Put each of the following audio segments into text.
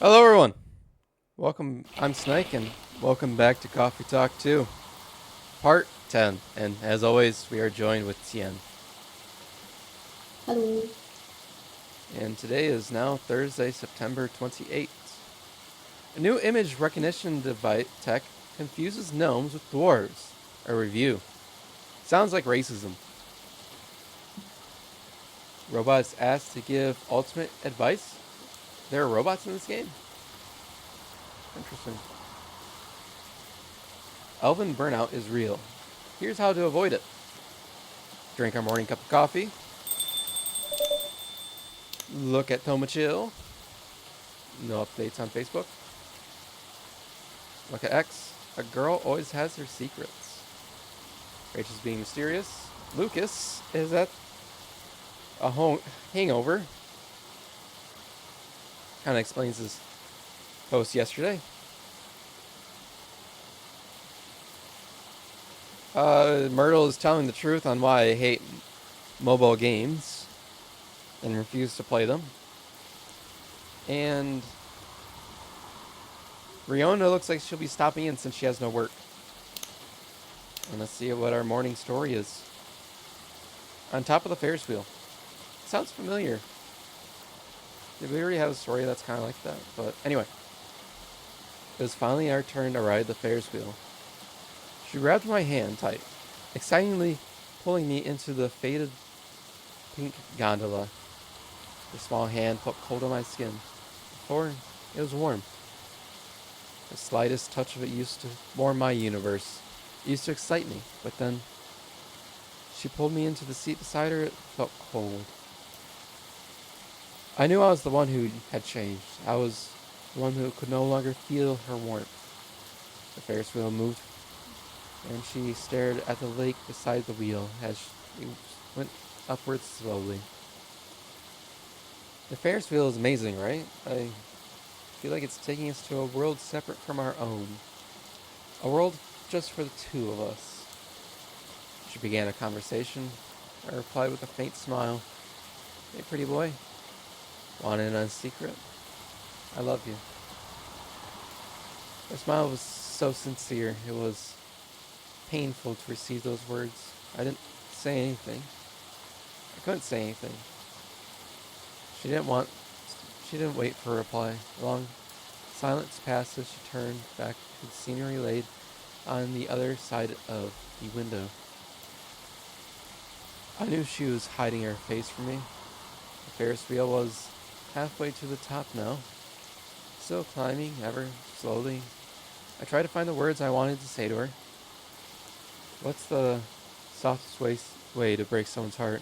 Hello, everyone. Welcome. I'm Snake, and welcome back to Coffee Talk 2, Part 10. And as always, we are joined with Tien. Hello. And today is now Thursday, September 28th. A new image recognition device tech confuses gnomes with dwarves. A review. Sounds like racism. Robots asked to give ultimate advice. There are robots in this game? Interesting. Elven burnout is real. Here's how to avoid it. Drink our morning cup of coffee. Look at Toma Chill. No updates on Facebook. Look at X. A girl always has her secrets. Rachel's being mysterious. Lucas is at a hangover. Kind of explains his post yesterday. Myrtle is telling the truth on why I hate mobile games and refuse to play them. And Riona looks like she'll be stopping in since she has no work. And let's see what our morning story is. On top of the Ferris wheel. Sounds familiar. Did we already have a story that's kind of like that? But anyway, it was finally our turn to ride the Ferris wheel. She grabbed my hand tight, excitingly pulling me into the faded pink gondola. Her small hand felt cold on my skin. Before, it was warm. The slightest touch of it used to warm my universe. It used to excite me, but then she pulled me into the seat beside her. It felt cold. I knew I was the one who had changed. I was the one who could no longer feel her warmth. The Ferris wheel moved, and she stared at the lake beside the wheel as she went upwards slowly. The Ferris wheel is amazing, right? I feel like it's taking us to a world separate from our own. A world just for the two of us. She began a conversation. I replied with a faint smile. Hey, pretty boy. Want in on a secret? I love you. Her smile was so sincere, it was painful to receive those words. I didn't say anything. I couldn't say anything. She didn't want. She didn't wait for a reply. A long silence passed as she turned back to the scenery laid on the other side of the window. I knew she was hiding her face from me. The Ferris wheel was halfway to the top now, still climbing ever slowly. I tried to find the words I wanted to say to her. What's the softest way to break someone's heart?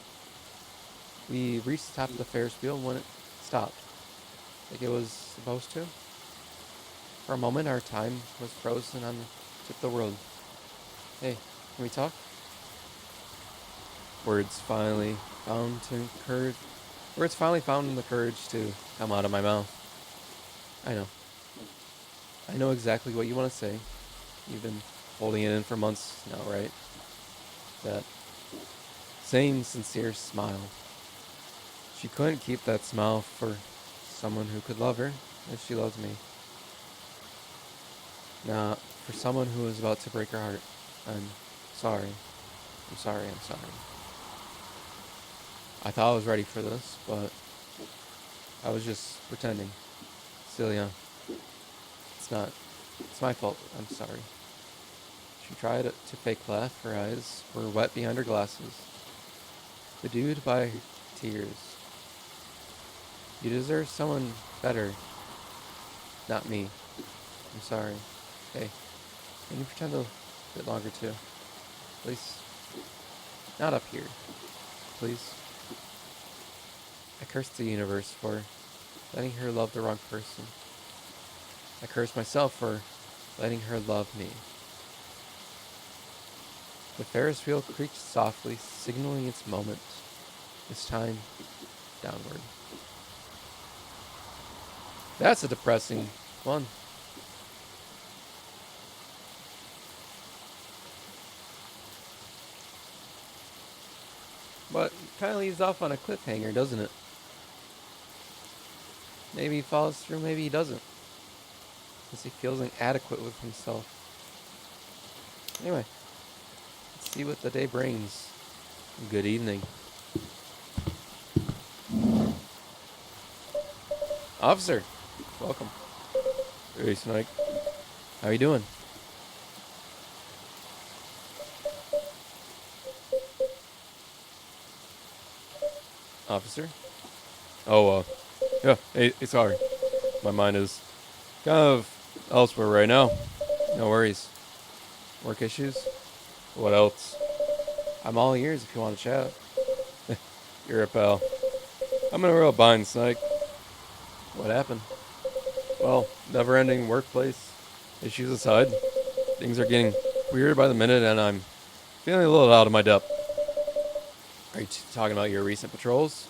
We reached the top of the Ferris wheel when it stopped, like it was supposed to. For a moment, our time was frozen on the tip of the world. Hey, can we talk? Words finally found to courage. Words finally found the courage to come out of my mouth. I know. I know exactly what you want to say. You've been holding it in for months now, right? That same sincere smile. She couldn't keep that smile for someone who could love her as she loves me. Nah, for someone who was about to break her heart. I'm sorry. I'm sorry. I'm sorry. I thought I was ready for this, but I was just pretending. Still young. It's not. It's my fault. I'm sorry. She tried to fake laugh. Her eyes were wet behind her glasses, bedewed by tears. You deserve someone better, not me. I'm sorry. Hey, can you pretend a bit longer too? Please? Not up here. Please? I cursed the universe for letting her love the wrong person. I cursed myself for letting her love me. The Ferris wheel creaked softly, signaling its moment. This time, downward. That's a depressing one. But kind of leaves off on a cliffhanger, doesn't it? Maybe he follows through, maybe he doesn't. Because he feels inadequate with himself. Anyway, let's see what the day brings. Good evening. Officer, welcome. Hey, Snake. How you doing? Officer? Oh, yeah, hey, sorry. My mind is kind of elsewhere right now. No worries. Work issues? What else? I'm all ears if you want to chat. You're a pal. I'm in a real bind, Snake. What happened? Well, never-ending workplace issues aside, things are getting weirder by the minute, and I'm feeling a little out of my depth. Are you talking about your recent patrols?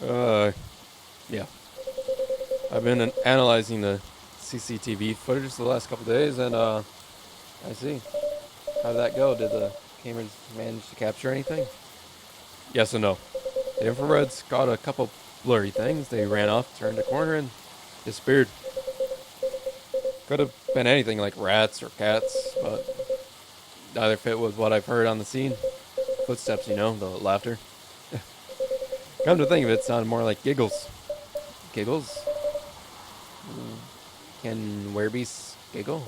Yeah. I've been analyzing the CCTV footage the last couple days, and I see. How did that go? Did the cameras manage to capture anything? Yes and no. The infrareds got a couple blurry things. They ran off, turned a corner, and disappeared. Could have been anything like rats or cats, but neither fit with what I've heard on the scene. Footsteps, the laughter. Come to think of it, it sounded more like giggles. Giggles? Can werebeasts giggle?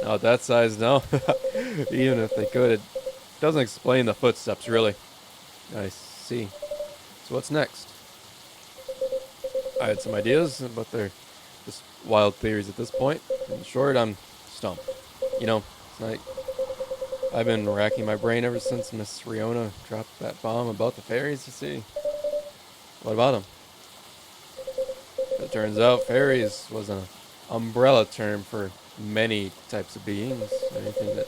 Not that size, no. Even if they could, it doesn't explain the footsteps, really. I see. So what's next? I had some ideas, but they're just wild theories at this point. In short, I'm stumped. It's like I've been racking my brain ever since Miss Riona dropped that bomb about the fairies, you see. What about them? It turns out fairies was an umbrella term for many types of beings. Anything that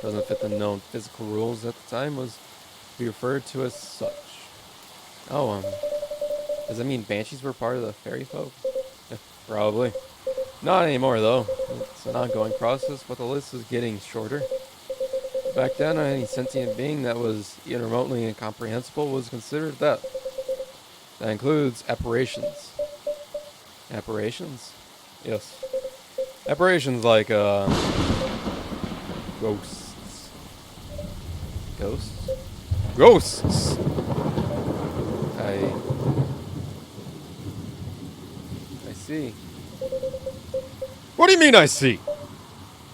doesn't fit the known physical rules at the time was to be referred to as such. Oh, does that mean banshees were part of the fairy folk? Probably. Not anymore, though. It's an ongoing process, but the list is getting shorter. Back then, any sentient being that was even remotely incomprehensible was considered that. That includes apparitions. Apparitions? Yes. Apparitions like, ghosts. Ghosts? Ghosts! I see. What do you mean I see?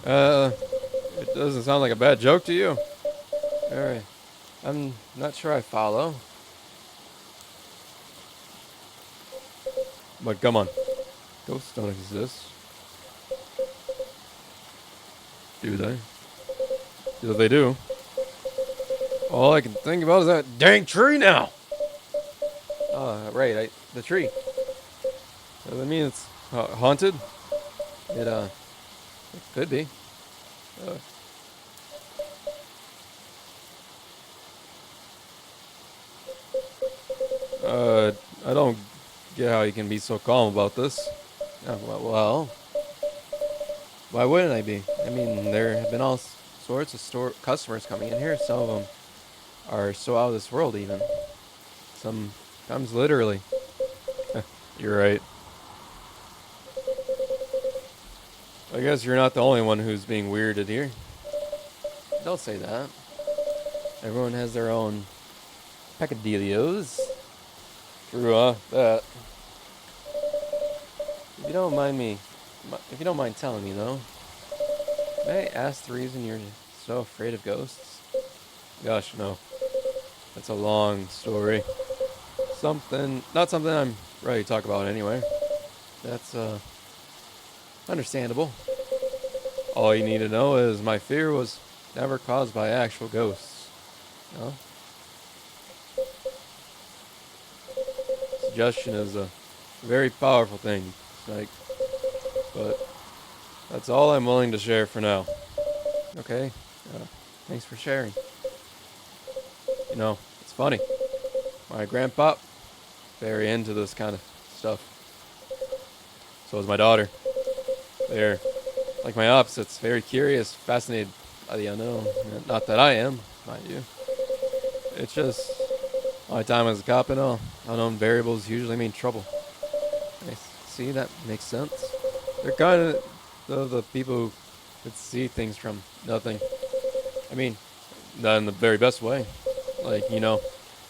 It doesn't sound like a bad joke to you. Alright. I'm not sure I follow. But come on. Ghosts don't exist. Do they? If they do, all I can think about is that dang tree now! Right, the tree. Does that mean it's haunted? It could be. I don't get how you can be so calm about this. Well, why wouldn't I be? I mean, there have been all sorts of customers coming in here. Some of them are so out of this world, even. Sometimes literally. You're right. I guess you're not the only one who's being weirded here. Don't say that. Everyone has their own peccadillos. True, that. If you don't mind telling me, though, may I ask the reason you're so afraid of ghosts? Gosh, no. That's a long story. Not something I'm ready to talk about anyway. That's, understandable. All you need to know is my fear was never caused by actual ghosts. No? Suggestion is a very powerful thing, Snake. But that's all I'm willing to share for now. Okay? Thanks for sharing. It's funny. My grandpa, very into this kind of stuff. So is my daughter. They're like my opposites, very curious, fascinated by the unknown. Not that I am, mind you. It's just My time as a cop and all, unknown variables usually mean trouble. I see, that makes sense. They're kind of the people who could see things from nothing. I mean, not in the very best way. Like,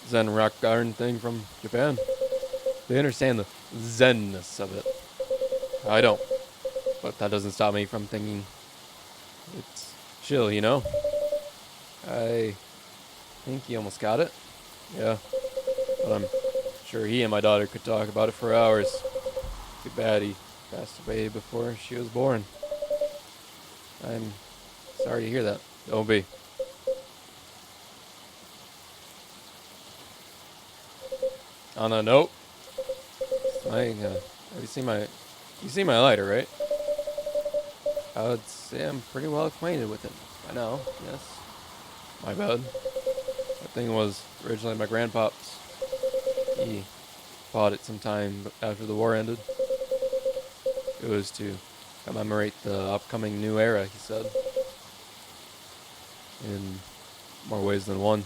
Zen rock garden thing from Japan. They understand the zenness of it. I don't. But that doesn't stop me from thinking it's chill. I think he almost got it. Yeah. But I'm sure he and my daughter could talk about it for hours. Too bad he passed away before she was born. I'm sorry to hear that. Don't be. On a note, have you seen my lighter, right? I would say I'm pretty well acquainted with it. I know, yes. My bad. That thing was originally my grandpa's. He bought it sometime after the war ended. It was to commemorate the upcoming new era, he said. In more ways than one.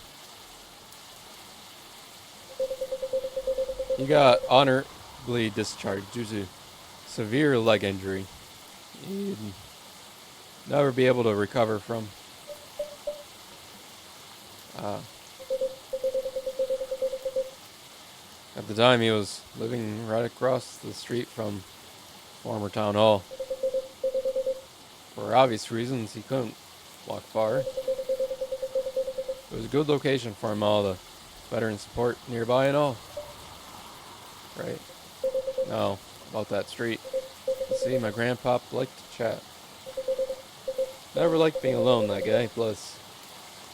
He got honorably discharged due to severe leg injury he'd never be able to recover from. Uh, at the time, he was living right across the street from former town hall. For obvious reasons, he couldn't walk far. It was a good location for him, all the veteran support nearby and all. Right? No, about that street. You see, my grandpa liked to chat. Never liked being alone, that guy. Plus,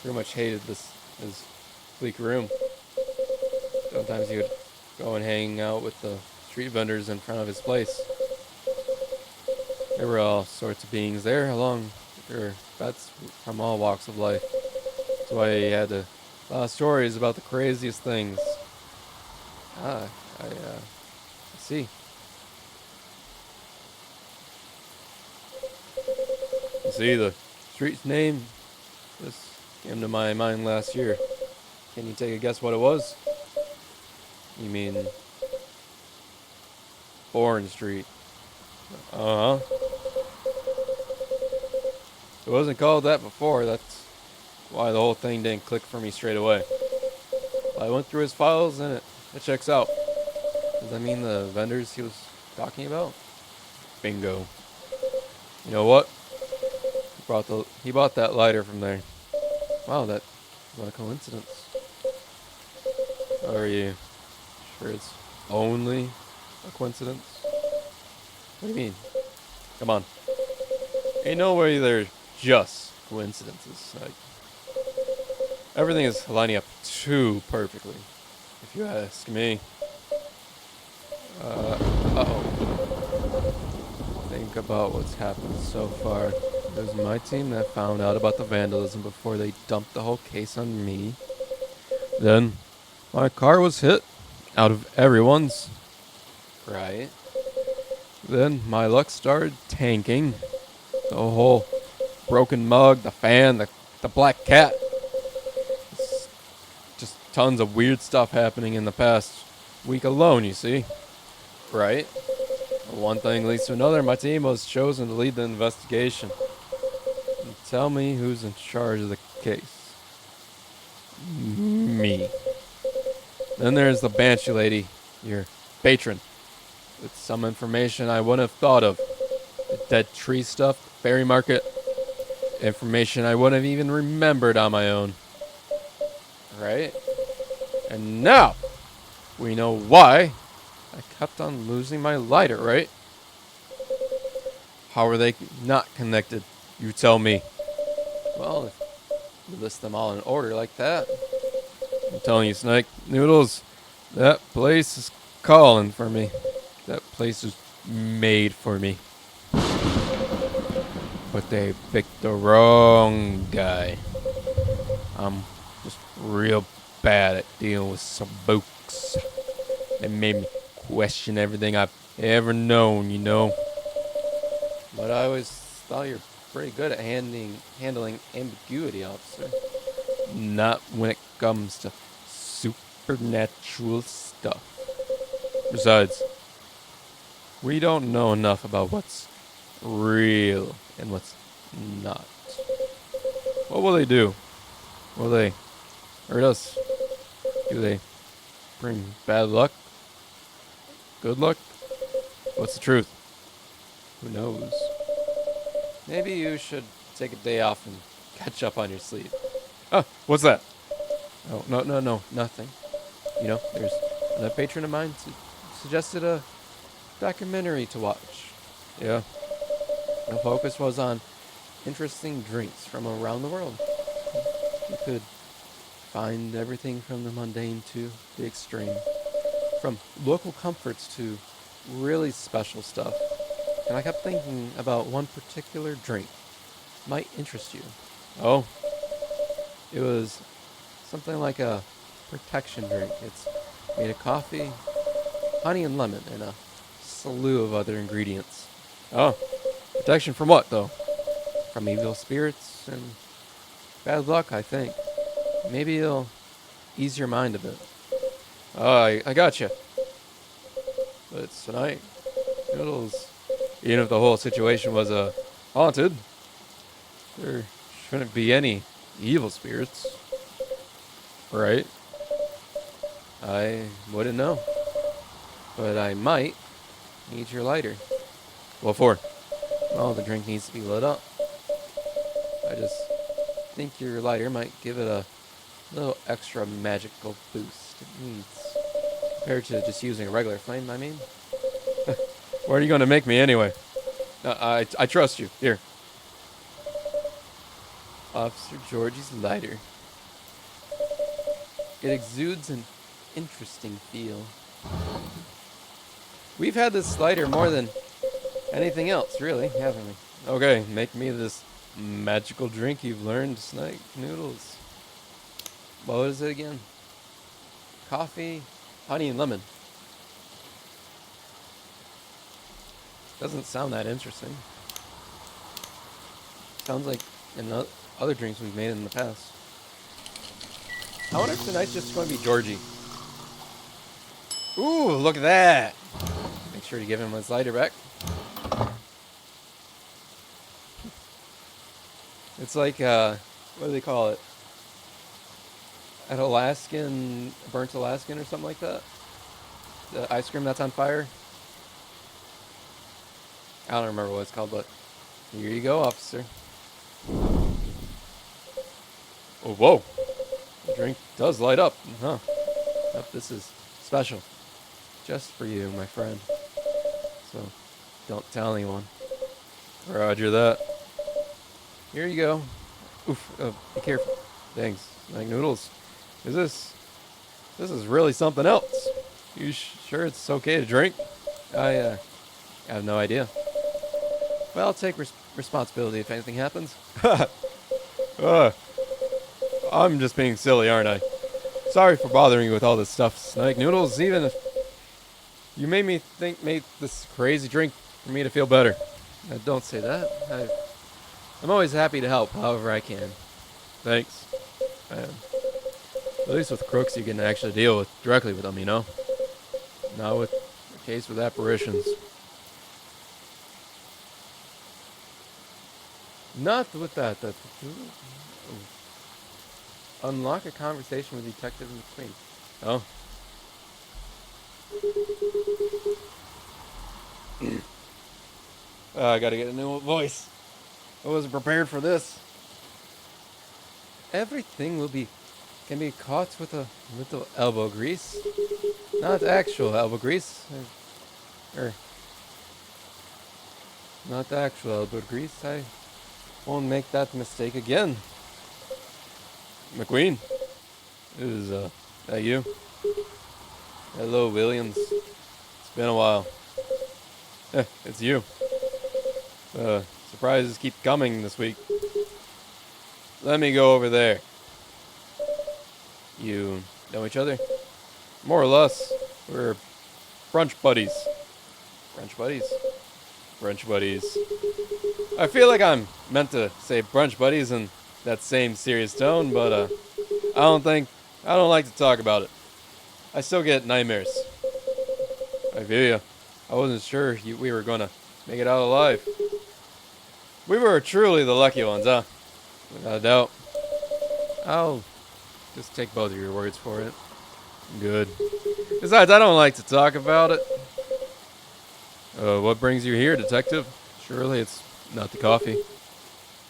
pretty much hated his bleak room. Sometimes he would go and hang out with the street vendors in front of his place. There were all sorts of beings there, along with their pets from all walks of life. That's why he had a lot of stories about the craziest things. I see. You see, the street's name just came to my mind last year. Can you take a guess what it was? You mean Bourne Street? Uh huh. It wasn't called that before. That's why the whole thing didn't click for me straight away. I went through his files and it checks out. Does that mean the vendors he was talking about? Bingo. You know what? He bought that lighter from there. Wow, what a coincidence. Are you sure it's only a coincidence? What do you mean? Come on. Ain't no way they're just coincidences. Like, everything is lining up too perfectly, if you ask me. Uh-oh. Think about what's happened so far. It was my team that found out about the vandalism before they dumped the whole case on me. Then, my car was hit. Out of everyone's. Right. Then, my luck started tanking. The whole broken mug, the fan, the black cat. It's just tons of weird stuff happening in the past week alone, you see. Right. One thing leads to another. My team was chosen to lead the investigation. And tell me who's in charge of the case. Me. Then there's the Banshee lady, your patron, with some information I wouldn't have thought of. The dead tree stuff, fairy market, information I wouldn't have even remembered on my own. Right? And now, we know why I kept on losing my lighter, right? How are they not connected? You tell me. Well, if you list them all in order like that, I'm telling you, Snake Noodles, that place is calling for me. That place is made for me. But they picked the wrong guy. I'm just real bad at dealing with spooks. They made me question everything I've ever known, you know. But I always thought you're pretty good at handling ambiguity, officer. Not when it comes to soup supernatural stuff. Besides, we don't know enough about what's real and what's not. What will they do? Will they hurt us? Do they bring bad luck? Good luck? What's the truth? Who knows? Maybe you should take a day off and catch up on your sleep. Oh, what's that? Oh, no, nothing. You know, there's another patron of mine suggested a documentary to watch. Yeah. The focus was on interesting drinks from around the world. You could find everything from the mundane to the extreme. From local comforts to really special stuff. And I kept thinking about one particular drink might interest you. Oh, it was something like a protection drink. It's made of coffee, honey, and lemon, and a slew of other ingredients. Oh, protection from what, though? From evil spirits and bad luck, I think. Maybe it'll ease your mind a bit. Oh, I gotcha. But it's tonight. Noodles. Even if the whole situation was haunted, there shouldn't be any evil spirits. Right? I wouldn't know. But I might need your lighter. What for? Well, the drink needs to be lit up. I just think your lighter might give it a little extra magical boost it needs. Compared to just using a regular flame, I mean. Where are you going to make me anyway? I trust you. Here. Officer Georgie's lighter. It exudes an interesting feel. We've had this lighter more than anything else, really, haven't we? Okay, make me this magical drink you've learned, Snake Noodles. What is it again? Coffee, honey, and lemon. Doesn't sound that interesting. Sounds like other drinks we've made in the past. I wonder if tonight's just going to be Georgie. Ooh, look at that. Make sure to give him his lighter back. It's like, what do they call it? An Alaskan, burnt Alaskan or something like that? The ice cream that's on fire? I don't remember what it's called, but here you go, officer. Oh, whoa. The drink does light up, huh? Yep, this is special. Just for you, my friend. So, don't tell anyone. Roger that. Here you go. Oof, be careful. Thanks. Like Noodles. This is really something else. You sure it's okay to drink? I have no idea. Well, I'll take responsibility if anything happens. I'm just being silly, aren't I? Sorry for bothering you with all this stuff, Snake Noodles. Even if you made me make this crazy drink for me to feel better. Don't say that. I'm always happy to help however I can. Thanks. At least with crooks you can actually deal directly with them, you know? Not with the case with apparitions. Not with that. Unlock a conversation with Detective McQueen. Oh. I gotta get a new voice. I wasn't prepared for this. Everything can be caught with a little elbow grease. Not actual elbow grease. Or not actual elbow grease. I won't make that mistake again. McQueen? Is that you? Hello, Williams. It's been a while. It's you. Surprises keep coming this week. Let me go over there. You know each other? More or less. We're brunch buddies. Brunch buddies? Brunch buddies. I feel like I'm meant to say brunch buddies in that same serious tone, but I don't like to talk about it. I still get nightmares. I feel you. I wasn't sure we were gonna make it out alive. We were truly the lucky ones, huh? Without a doubt. I'll just take both of your words for it. Good. Besides, I don't like to talk about it. What brings you here, detective? Surely it's not the coffee.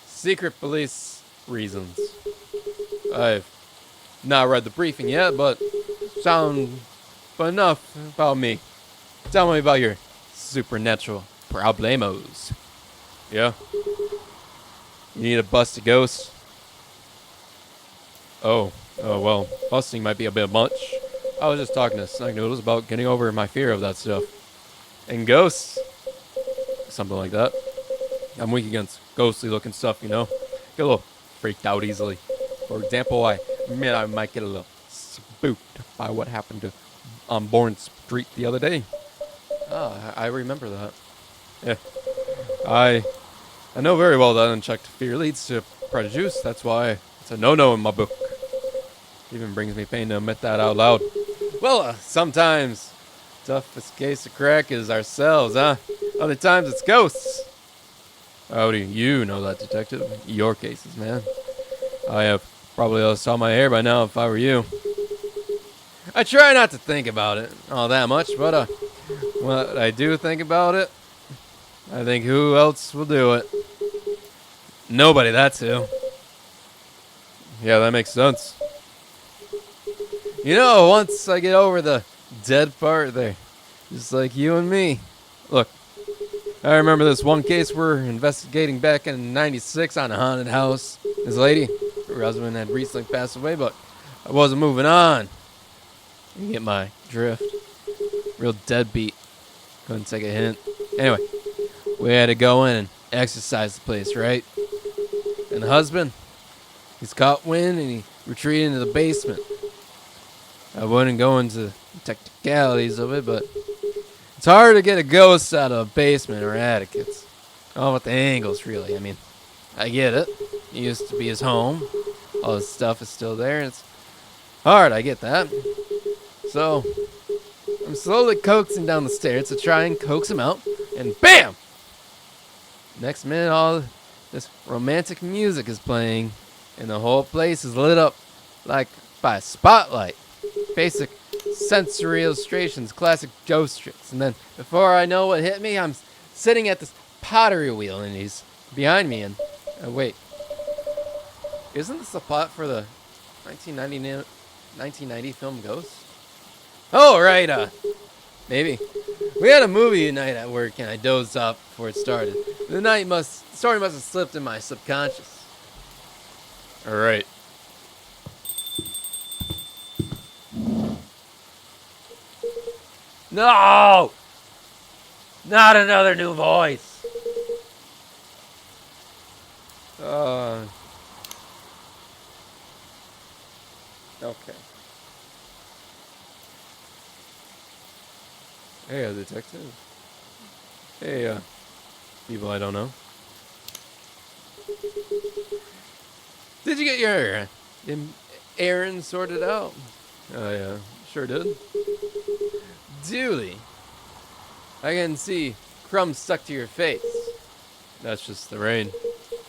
Secret police reasons. I've not read the briefing yet, but enough about me. Tell me about your supernatural problemos. Yeah? You need to bust a ghost? Oh, well, busting might be a bit much. I was just talking to Tinnenoodles about getting over my fear of that stuff. And ghosts? Something like that. I'm weak against ghostly looking stuff, you know? Get a little freaked out easily. For example, I admit I might get a little spooked by what happened on Bourne Street the other day. Ah, I remember that. Yeah. I know very well that unchecked fear leads to prejudice. That's why it's a no-no in my book. It even brings me pain to admit that out loud. Well, sometimes toughest case of crack is ourselves, huh? Other times it's ghosts. How do you know that, detective? Your cases, man. I have probably lost all my hair by now if I were you. I try not to think about it all that much, but when I do think about it, I think who else will do it? Nobody, that's who. Yeah, that makes sense. You know, once I get over the dead part, they're just like you and me. Look, I remember this one case we're investigating back in '96 on a haunted house. This lady, her husband had recently passed away, but I wasn't moving on. You get my drift. Real deadbeat. Couldn't take a hint. Anyway, we had to go in and exercise the place, right? And the husband, he's caught wind and he retreated into the basement. I wouldn't go into the technicalities of it, but it's hard to get a ghost out of a basement or attic. It's all with the angles, really. I mean, I get it. It used to be his home. All his stuff is still there. And it's hard, I get that. So, I'm slowly coaxing down the stairs to try and coax him out. And BAM! Next minute, all this romantic music is playing. And the whole place is lit up like by a spotlight. Basic sensory illustrations, classic ghost tricks. And then, before I know what hit me, I'm sitting at this pottery wheel, and he's behind me. And wait, isn't this the plot for the 1990 film Ghost? Oh, right. Maybe. We had a movie night at work, and I dozed off before it started. The story must have slipped in my subconscious. All right. No! Not another new voice. Okay. Hey, detective. Hey, people I don't know. Did you get your errand sorted out? I sure did. Dooley, I can see crumbs stuck to your face. That's just the rain.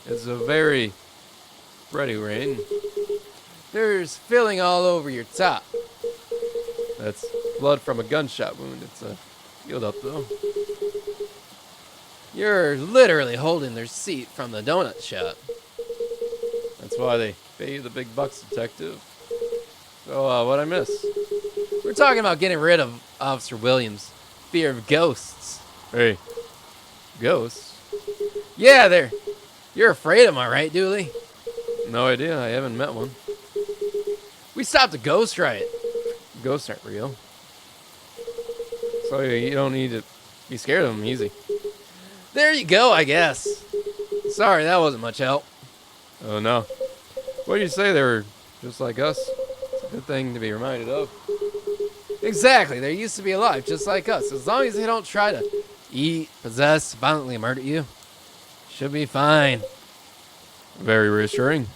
It's a very pretty rain. There's filling all over your top. That's blood from a gunshot wound. It's healed up though. You're literally holding their seat from the donut shop. That's why they pay you the big bucks, detective. So, what'd I miss? We're talking about getting rid of Officer Williams' fear of ghosts. Hey, ghosts? Yeah, you're afraid of them, all right, Dooley? No idea. I haven't met one. We stopped a ghost riot. Ghosts aren't real. So you don't need to be scared of them, easy. There you go, I guess. Sorry, that wasn't much help. Oh, no. What do you say? They were just like us. It's a good thing to be reminded of. Exactly. They used to be alive, just like us. As long as they don't try to eat, possess, violently murder you, should be fine. Very reassuring.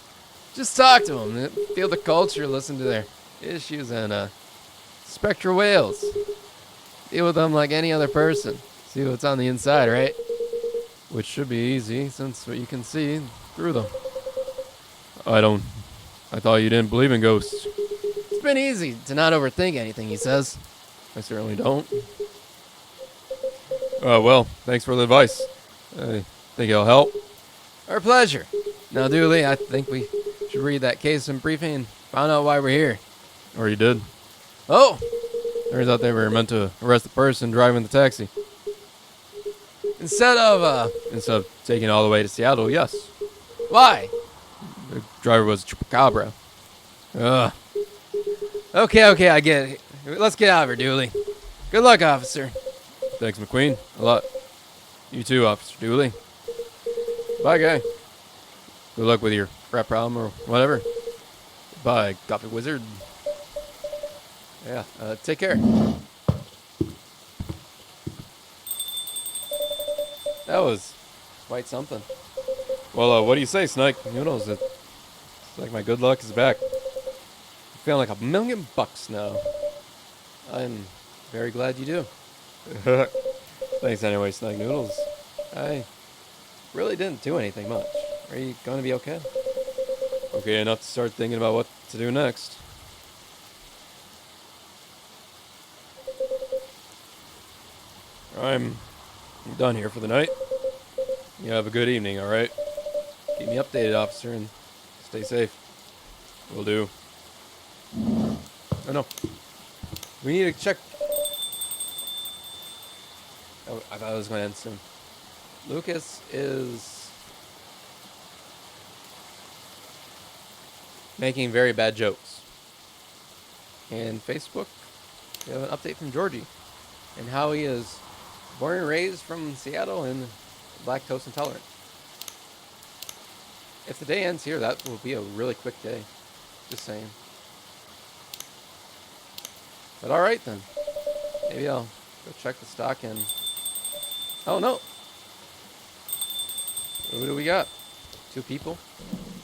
Just talk to them. Feel the culture, listen to their issues, and Spectral whales. Deal with them like any other person. See what's on the inside, right? Which should be easy, since what you can see through them. I thought you didn't believe in ghosts. It's been easy to not overthink anything he says. I certainly don't. Well, thanks for the advice. I think it'll help. Our pleasure. Now, Dooley, I think we should read that case in briefing and find out why we're here. Or you did. Oh! Turns out they were meant to arrest the person driving the taxi. Instead of taking it all the way to Seattle, yes. Why? The driver was a chupacabra. Ugh. Okay, I get it. Let's get out of here, Dooley. Good luck, officer. Thanks, McQueen. A lot. You too, Officer Dooley. Bye, guy. Good luck with your rap problem or whatever. Bye, Gothic Wizard. Yeah, take care. That was quite something. Well, what do you say, Snake? Noodles, it's like my good luck is back. I'm feeling like $1,000,000 now. I'm very glad you do. Thanks anyway, Snake Noodles. I really didn't do anything much. Are you going to be okay? Okay enough to start thinking about what to do next. I'm done here for the night. You have a good evening, alright? Keep me updated, officer, and stay safe. Will do. Oh no. We need to check. Oh, I thought it was going to end soon. Lucas is making very bad jokes. And Facebook, we have an update from Georgie and how he is born and raised from Seattle and lactose intolerant. If the day ends here, that will be a really quick day. Just saying. But alright then. Maybe I'll go check the stock and... Oh no! Who do we got? 2 people?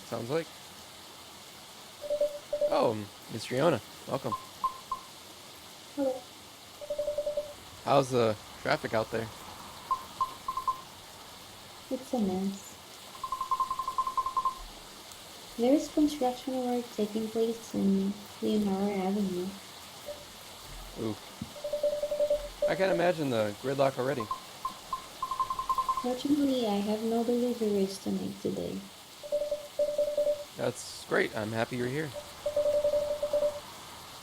Sounds like. Oh, Miss Riona. Welcome. Hello. How's the traffic out there? It's a mess. There is construction work taking place in Leonardo Avenue. Ooh. I can't imagine the gridlock already. Fortunately, I have no deliveries to make today. That's great. I'm happy you're here.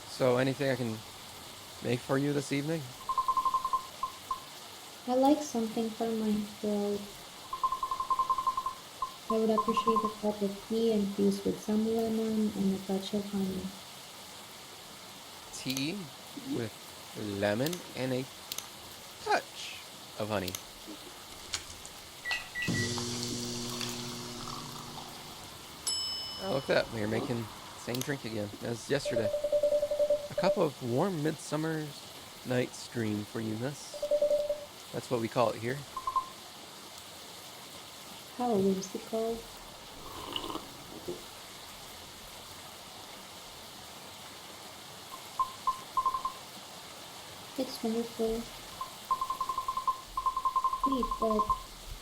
So, anything I can make for you this evening? I like something for my throat. I would appreciate a cup of tea infused with some lemon and a touch of honey. Tea with lemon and a touch of honey. Oh, look at that. We're making the same drink again as yesterday. A cup of warm midsummer's night's dream for you, miss. That's what we call it here. How whimsical. It's wonderful. Sweet, but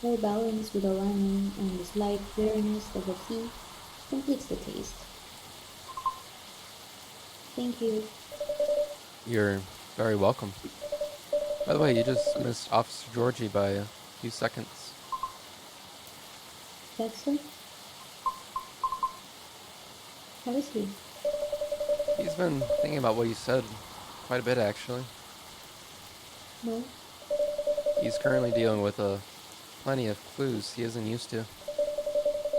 well balanced with the lemon and the slight bitterness of the tea completes the taste. Thank you. You're very welcome. By the way, you just missed Officer Georgie by a few seconds. That's so? How is he? He's been thinking about what you said quite a bit, actually. No? He's currently dealing with plenty of clues he isn't used to.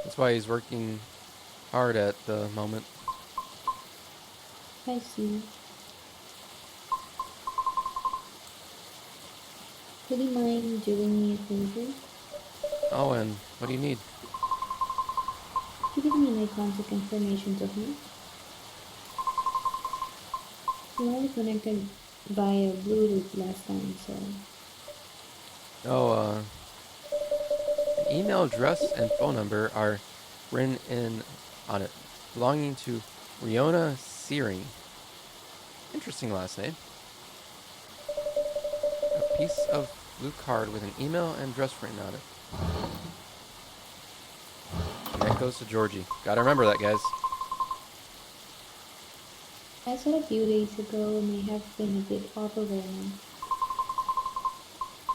That's why he's working hard at the moment. I see. Would you mind doing me a favor? Oh, and what do you need? Could you give me my contact information to him? We only connected via Bluetooth last time, so... Oh, an email address and phone number are written in on it, belonging to Riona Searing. interesting last name. A piece of blue card with an email and dress written on it. That goes to Georgie. Gotta remember that, guys. I said a few days ago may have been a bit overwhelming.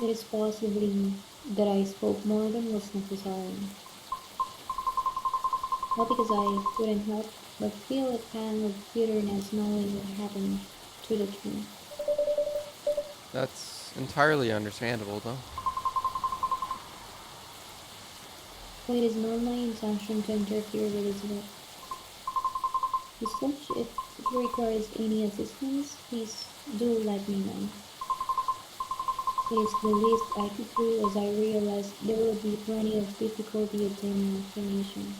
It is possibly that I spoke more than was necessary. Not because I couldn't help but feel a pang of bitterness knowing what happened to the tree. That's entirely understandable, though. But it is not my intention to interfere with his work. As such, if it requires any assistance, please do let me know. It is the least I could do as I realized there would be plenty of difficulty obtaining information.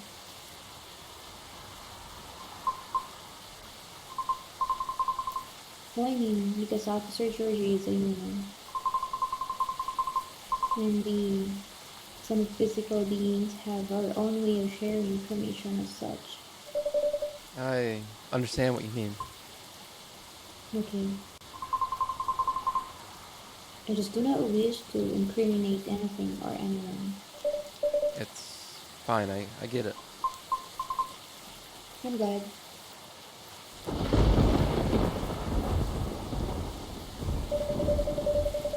Well, I mean, because Officer Georgie is a human, and we, some physical beings, have our own way of sharing information as such. I understand what you mean. Okay, I just do not wish to incriminate anything or anyone. It's fine, I get it. I'm glad.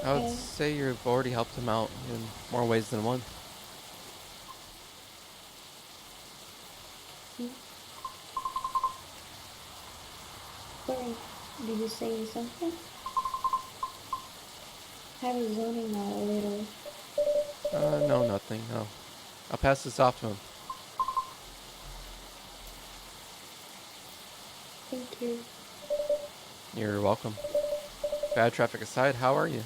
I would I, say you've already helped him out in more ways than one. hmm, sorry, did you say something? I was zoning out a little. No, nothing, no. I'll pass this off to him. Thank you. You're welcome. Bad traffic aside, how are you?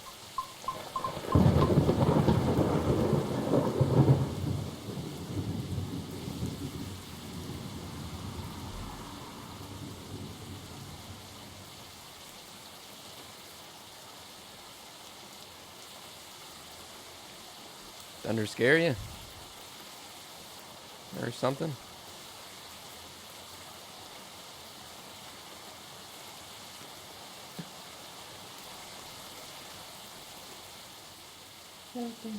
Thunder scare you? Or something? Nothing.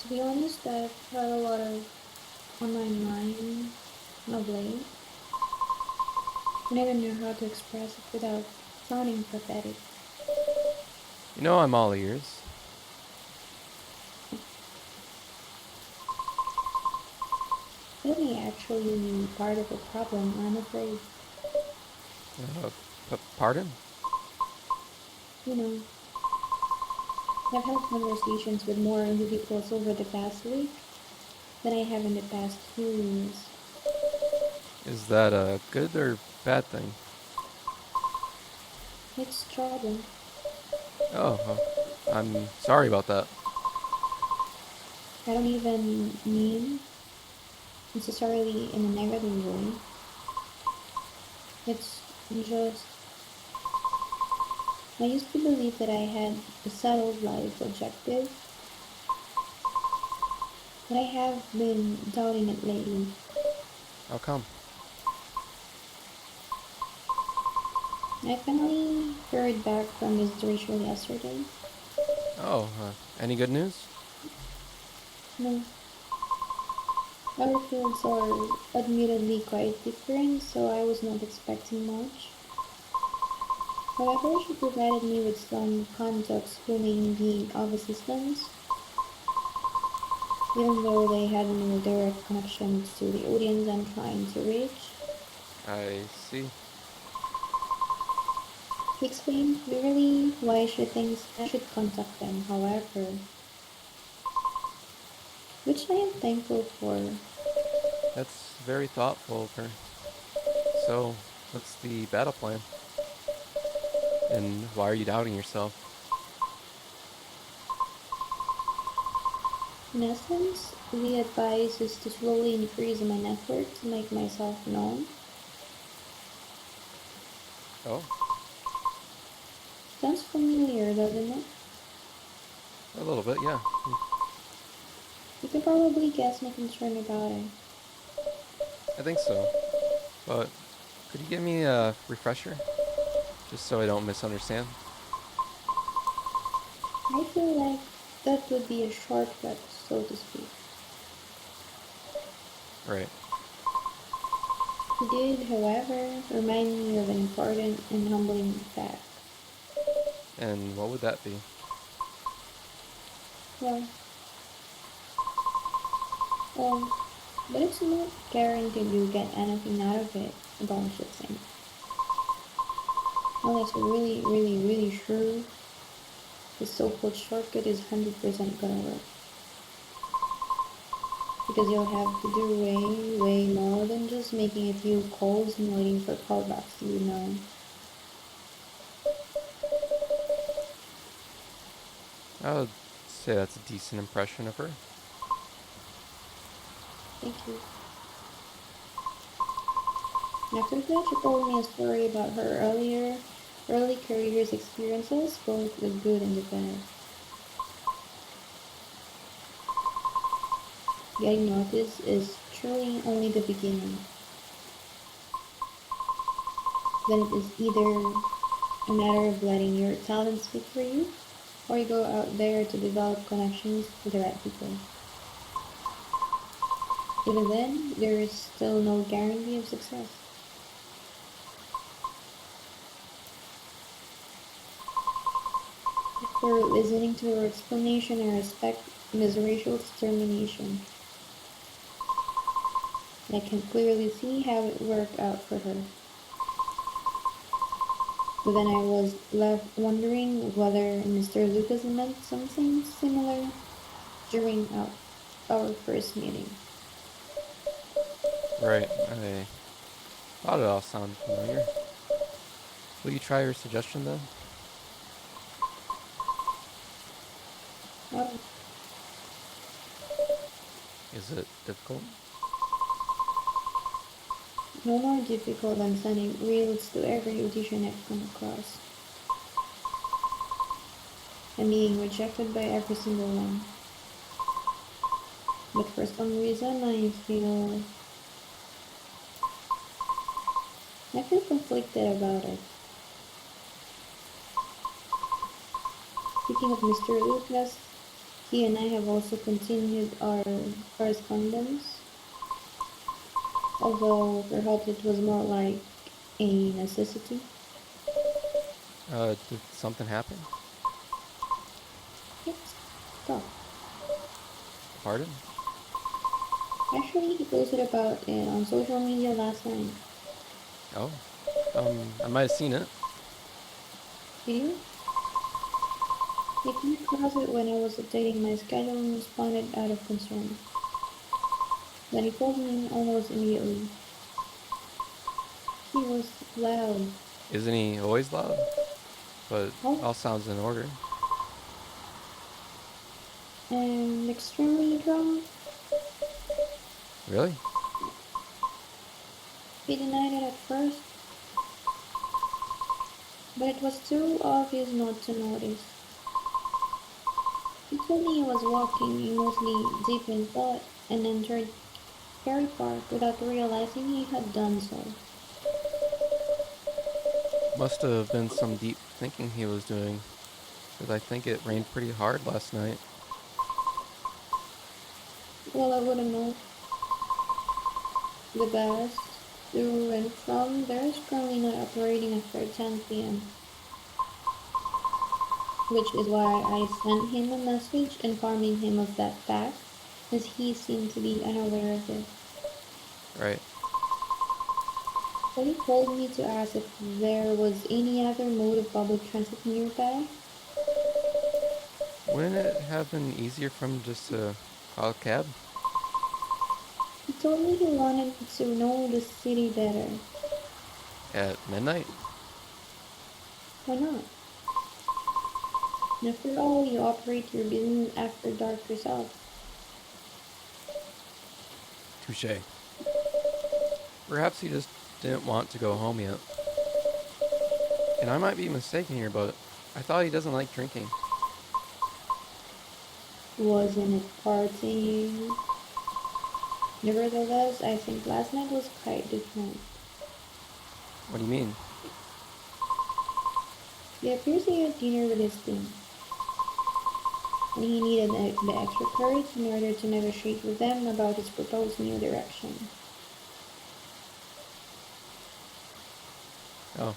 To be honest, I've had a lot on my mind of late, and I don't know how to express it without sounding pathetic. You know I'm all ears. It may actually be part of the problem, I'm afraid. Uh, pardon? You know, I've had conversations with more individuals over the past week than I have in the past few years. Is that a good or bad thing? It's troubling. Oh, I'm sorry about that. I don't even mean necessarily in a negative way. It's just, I used to believe that I had a settled life objective, but I have been doubting it lately. How come? I finally heard back from Miss Rachel yesterday. Oh, any good news? No, our fields are admittedly quite different, so I was not expecting much. However, she provided me with some contacts who may be of assistance, even though they had no direct connections to the audience I'm trying to reach. I see. He explained clearly why she thinks I should contact them, however, which I am thankful for. That's very thoughtful of her. So, what's the battle plan? And why are you doubting yourself? In essence, the advice is to slowly increase my network to make myself known. Oh, Sounds familiar, doesn't it? a little bit, yeah. You can probably guess my concern about it. I think so. But could you give me a refresher? Just so I don't misunderstand. I feel like that would be a shortcut, so to speak. Right. He did, however, remind me of an important and humbling fact. And what would that be? Well, well, but it's not guaranteed you get anything out of it, a bunch of things. Unless you're really, really, really sure the so-called shortcut is 100% gonna work. Because you'll have to do way, way more than just making a few calls and waiting for callbacks, you know. I would say that's a decent impression of her. Thank you. After that, she told me a story about her early careers experiences, both the good and the bad. Getting noticed is truly only the beginning. Then it is either a matter of letting your talent speak for you, or you go out there to develop connections with the right people. Even then, there is still no guarantee of success. After listening to her explanation, I respect Ms. Rachel's determination. I can clearly see how it worked out for her. But then I was left wondering whether Mr. Lucas meant something similar during our first meeting. Right. I thought it all sounded familiar. Will you try her suggestion then? Well, Is it difficult? no more difficult than sending reels to every audition I've come across and being rejected by every single one. But for some reason, I feel conflicted about it. Speaking of Mr. Lucas, he and I have also continued our correspondence, although perhaps it was more like a necessity. Did something happen? Yes, stop. Pardon? Actually, he posted about it on social media last night. Oh. I might have seen it. Did you? He came across it when I was updating my schedule and responded out of concern. Then he called me almost immediately. He was loud. Isn't he always loud? But Oh, all sounds in order. and extremely drunk. Really? He denied it at first, but it was too obvious not to notice. He told me he was walking aimlessly deep in thought and entered Ferry Park without realizing he had done so. Must have been some deep thinking he was doing. Because I think it rained pretty hard last night. Well, I wouldn't know. The bus to and from there is currently not operating after 10 p.m., which is why I sent him a message informing him of that fact, as he seemed to be unaware of it. Right. So he called me to ask if there was any other mode of public transit nearby. Wouldn't it have been easier for him just to call a cab? He told me he wanted to know the city better. At midnight? Why not? After all, you operate your business after dark yourself. Touche. Perhaps he just didn't want to go home yet. And I might be mistaken here, but I thought he doesn't like drinking. wasn't it partying? Nevertheless, I think last night was quite different. What do you mean? He appears to had dinner with his team, and he needed the extra courage in order to negotiate with them about his proposed new direction. Oh,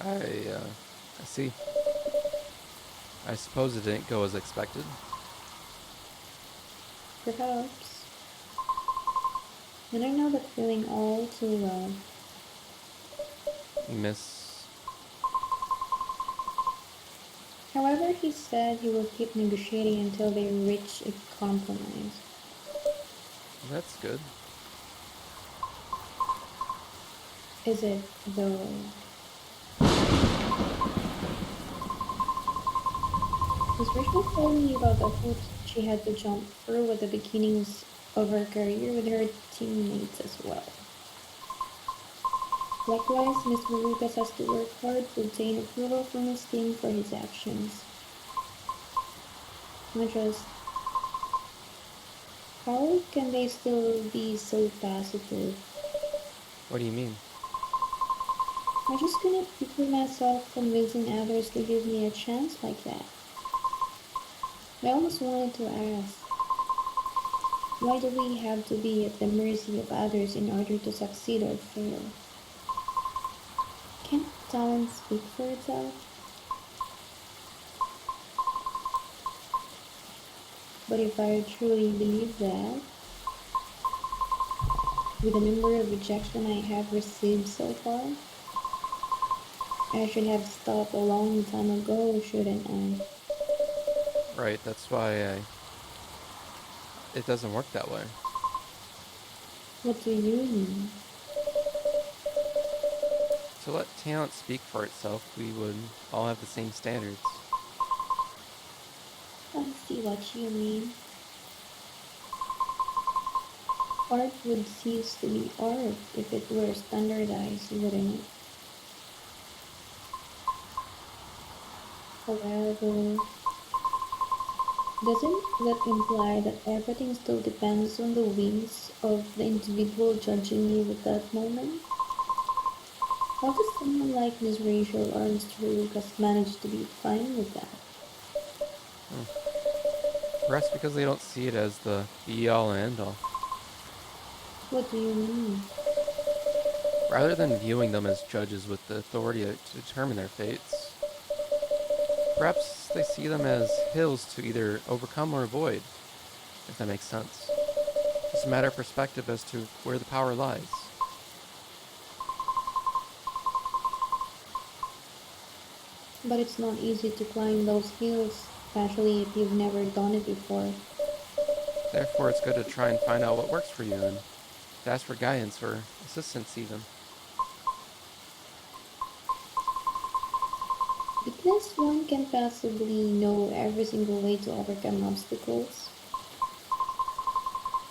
I see. I suppose it didn't go as expected. Perhaps, and I know that feeling all too well. You miss. However, he said he will keep negotiating until they reach a compromise. That's good. Is it, though? Miss Rachel told me about the hoops she had to jump through at the beginnings of her career with her teammates as well. Likewise, Mr. Lucas has to work hard to obtain approval from his team for his actions. Not just, how can they still be so positive? What do you mean? I just couldn't picture myself convincing others to give me a chance like that. I almost wanted to ask, why do we have to be at the mercy of others in order to succeed or fail? Can't talent speak for itself? But if I truly believe that, with the number of rejection I have received so far, I should have stopped a long time ago, shouldn't I? Right, that's why it doesn't work that way. What do you mean? To let talent speak for itself, we would all have the same standards. I see what you mean. Art would cease to be art if it were standardized, wouldn't it? However, doesn't that imply that everything still depends on the whims of the individual judging you at that moment? How does someone like Miss Rachel or Mr. Lucas manage to be fine with that? Hmm. Perhaps because they don't see it as the be-all and end-all. What do you mean? Rather than viewing them as judges with the authority to determine their fates, perhaps they see them as hills to either overcome or avoid, if that makes sense. It's a matter of perspective as to where the power lies. But it's not easy to climb those hills, especially if you've never done it before. Therefore, it's good to try and find out what works for you and to ask for guidance or assistance even. Because one can possibly know every single way to overcome obstacles,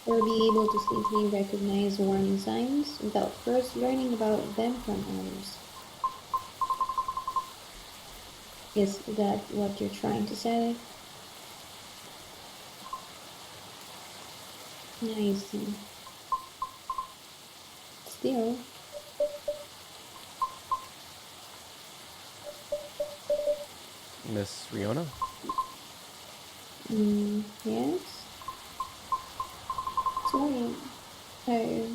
or be able to safely recognize warning signs without first learning about them from others. Is that what you're trying to say? I see. Still, Miss Riona? yes. Sorry, I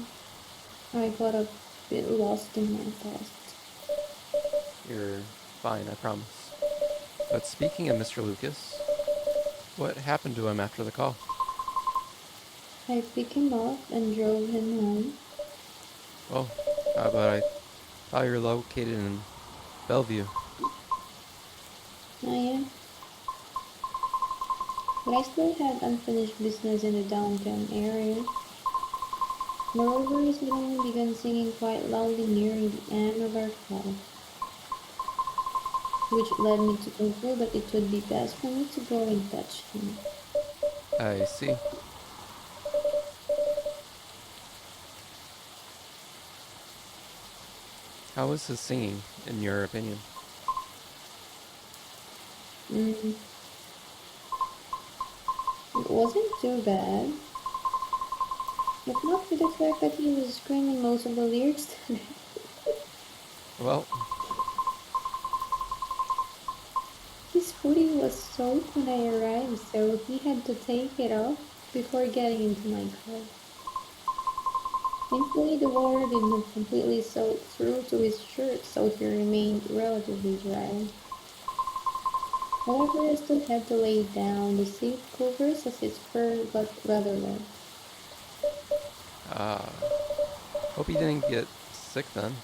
I got a bit lost in my thoughts. You're fine, I promise. But speaking of Mr. Lucas, what happened to him after the call? I picked him up and drove him home. Oh, but I thought you were located in Bellevue. I am, but I still had unfinished business in the downtown area. Moreover, his phone began singing quite loudly near the end of our call, which led me to conclude that it would be best for me to go and touch him. I see. How was his singing, in your opinion? Mm, It wasn't too bad. If not for the fact that he was screaming most of the lyrics. Well, His hoodie was soaked when I arrived, so he had to take it off before getting into my car. Thankfully, the water did not completely soak through to his shirt, so he remained relatively dry. However, I still had to lay down the seat covers as his fur got rather wet. uh, hope he didn't get sick then.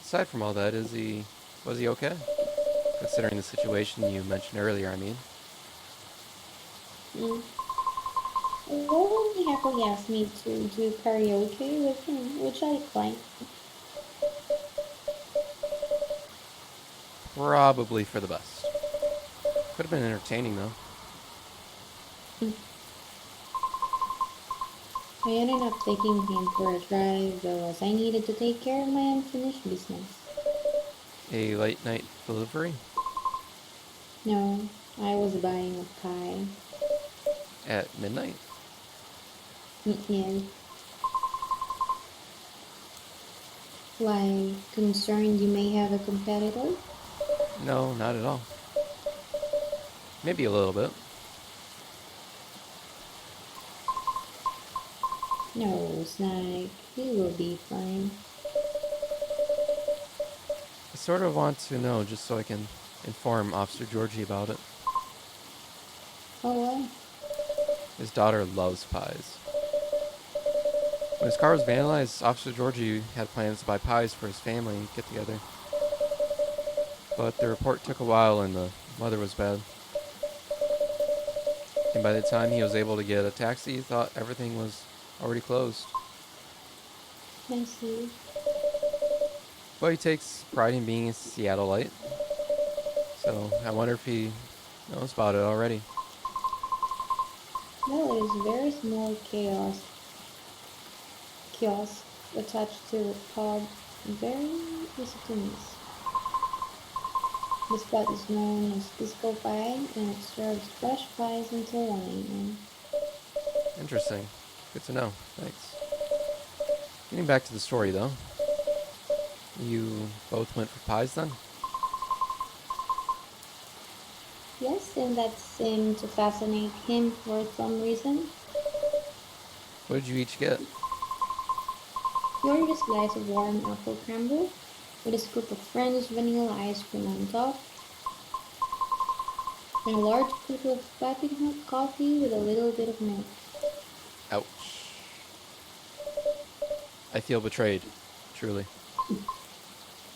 Aside from all that, was he okay? Considering the situation you mentioned earlier, I mean. Mm. Well, he happily asked me to do karaoke with him, which I declined. Probably for the best. Could have been entertaining though. I ended up taking him for a drive, though, as I needed to take care of my unfinished business. A late night delivery No, I was buying a pie. at midnight? Yeah, like concerned you may have a competitor? No, not at all. Maybe a little bit. No, Snake, he will be fine. I sort of want to know just so I can inform Officer Georgie about it. Oh, well, His daughter loves pies. When his car was vandalized, Officer Georgie had plans to buy pies for his family and get together. But the report took a while and the weather was bad. And by the time he was able to get a taxi, he thought everything was already closed. I see. But he takes pride in being a Seattleite, so I wonder if he knows about it already. Well, it is a very small kiosk attached to the pub, very easy to miss. The spot is known as Disco Pie and it serves fresh pies until 1 a.m. Interesting. Good to know. Thanks. Getting back to the story, though. You both went for pies then? Yes, and that seemed to fascinate him for some reason. What did you each get? He ordered a slice of warm apple crumble with a scoop of French vanilla ice cream on top, and a large cup of piping hot coffee with a little bit of milk. Ouch. I feel betrayed. Truly.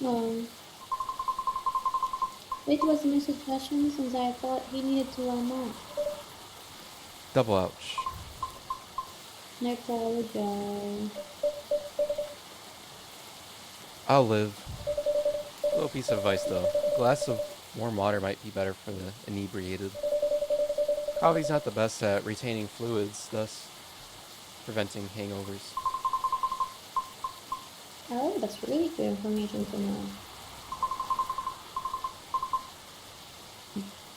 Um, which was my suggestion since I thought he needed to warm up. Double ouch. I apologize. I'll live. A little piece of advice, though. A glass of warm water might be better for the inebriated. Coffee's not the best at retaining fluids, thus preventing hangovers. Oh, that's really good information to know.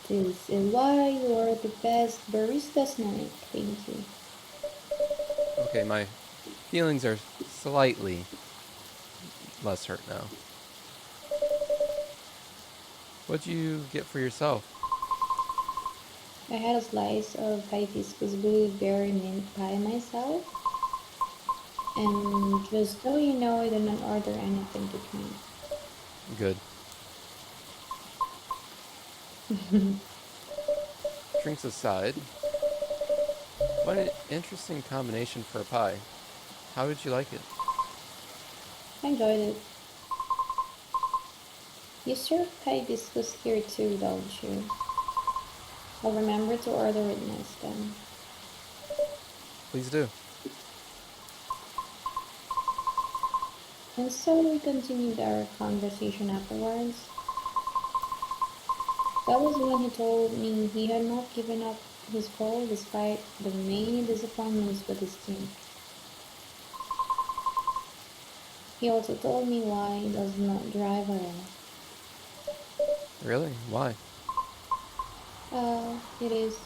This is why you are the best barista snack. Thank you. Okay, my feelings are slightly less hurt now. What'd you get for yourself? I had a slice of hibiscus blueberry mint pie myself, and just so you know, I did not order anything to Good. drink. Drinks aside, what an interesting combination for a pie. How did you like it? I enjoyed it. You serve hibiscus here too, don't you? I'll remember to order it next time. Please do. And so we continued our conversation afterwards. That was when he told me he had not given up his goal despite the many disappointments with his team. He also told me why he does not drive at all. Really? Why? It is.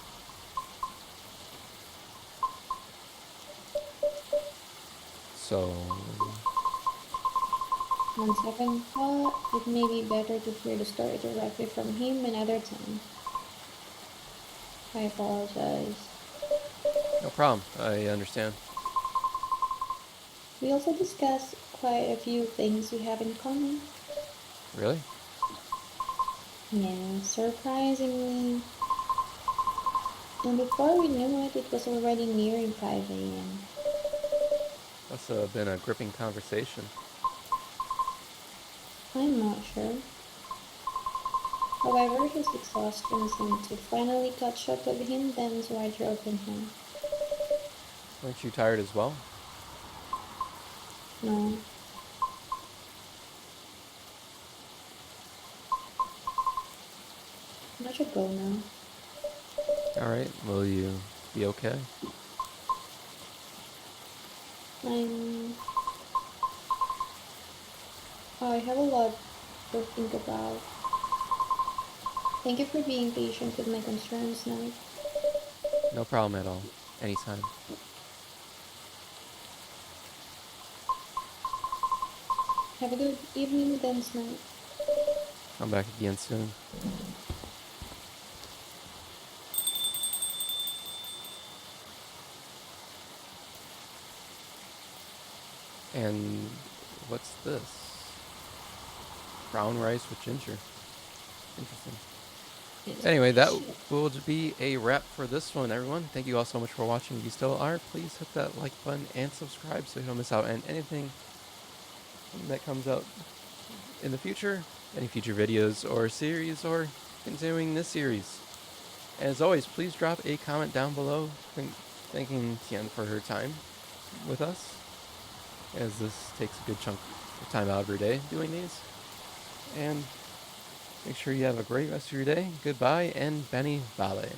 So, On second thought, it may be better to hear the story directly from him another time. I apologize. no problem. I understand. We also discussed quite a few things we have in common. Really? Yeah, surprisingly. And before we knew it, it was already nearing 5 a.m. Must have been a gripping conversation. I'm not sure. However, his exhaustion seemed to finally catch up with him then, so I drove him home. Weren't you tired as well? No, I should go now. Alright, will you be okay? I'm. I have a lot to think about. Thank you for being patient with my concerns now. No problem at all. Anytime. Have a good evening then, Snipe. Come back again soon. And what's this? Brown rice with ginger. Interesting. Anyway, that will be a wrap for this one, everyone. Thank you all so much for watching. If you still are, please hit that like button and subscribe so you don't miss out on anything that comes out in the future, any future videos or series, or continuing this series. As always, please drop a comment down below thanking Tian for her time with us, as this takes a good chunk of time out of her day doing these. And make sure you have a great rest of your day. Goodbye, and Benny Vale.